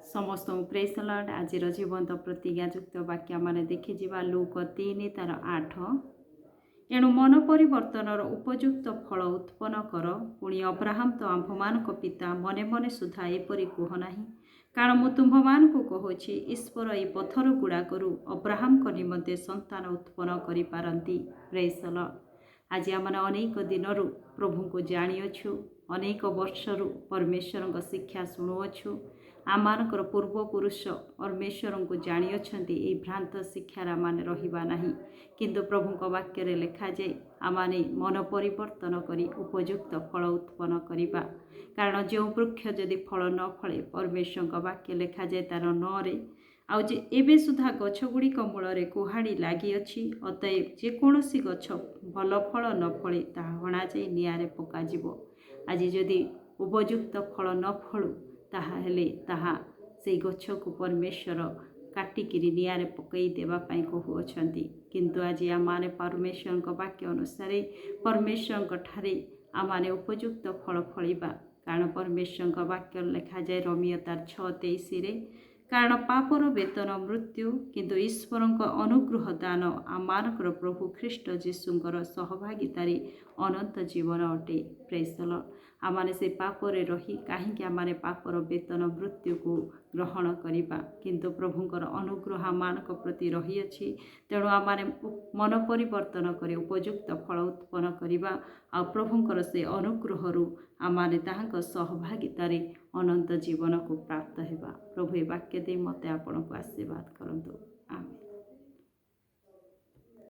समस्त praise the Lord. आज जीवंत प्रतिज्ञायुक्त वाक्य मान देखिजा लूक 3 तार 8। एणु मन परिवर्तनर उपयुक्त फल उत्पन्न कर। पुणी अब्राहम तो आम्भमान पिता मने मने सुधा एपरी कह नाही, कारण मु तुम्भमान कहूँ ईश्वर ए पथर गुड़ाक अब्राहम निमंते संतान उत्पन्न करि पारंती। Praise the Lord. आज आम अनेक दिन प्रभु को जानिछु, अनेक वर्षर परमेश्वर शिक्षा शुणुअछु। आमानकर पूर्वपुरुष परमेश्वर को जानी ये भ्रांत शिक्षार आम रहा नहीं, किंतु प्रभु वाक्य लिखा जाए आमाने मन परिवर्तन करी उपयुक्त फल उत्पन्न करिबा। कारण जो वृक्ष जदि फल न फले परमेश्वर वाक्य लिखा जाए तार ନରେ आउ एबे सुधा गछ गुड़िक मूल कुहाड़ी लगी अच्छी। अतएव जेकोसी गछ भल फल न फले ताहा हणा जाए निआरे पकाजिब। आज जदि उपयुक्त फल न फलू ताहा से गछ को परमेश्वर काटिकी निआरे पकई देवाई कहूँगी। किंतु आज आमाने परमेश्वर वाक्य अनुसार परमेश्वर ठारे आमाने उपयुक्त फल फलिबा। कारण परमेश्वर वाक्य लिखा जाए रोमियो 6:23 कारण पापर वेतन मृत्यु, किंतु ईश्वर अनुग्रह दान आमानकर प्रभु ख्रीष्ट जीशुंकर सहभागितारे अनंत जीवन अटे। Praise the Lord. आमाने से पापरे रही कहीं आमाने पापर वेतन मृत्यु को ग्रहण करिबा, किंतु प्रभुंकर अनुग्रह आमानक प्रति रही अछि। तेणु आमाने मन परिवर्तन करी उपयुक्त फल उत्पन्न करिबा। आ प्रभुंकर से अनुग्रह आमाने ताहांक सहभागितारे अनंत जीवन को प्राप्त हेबा। प्रभु ए वाक्य दे मते आपनको आशीर्वाद करंतु।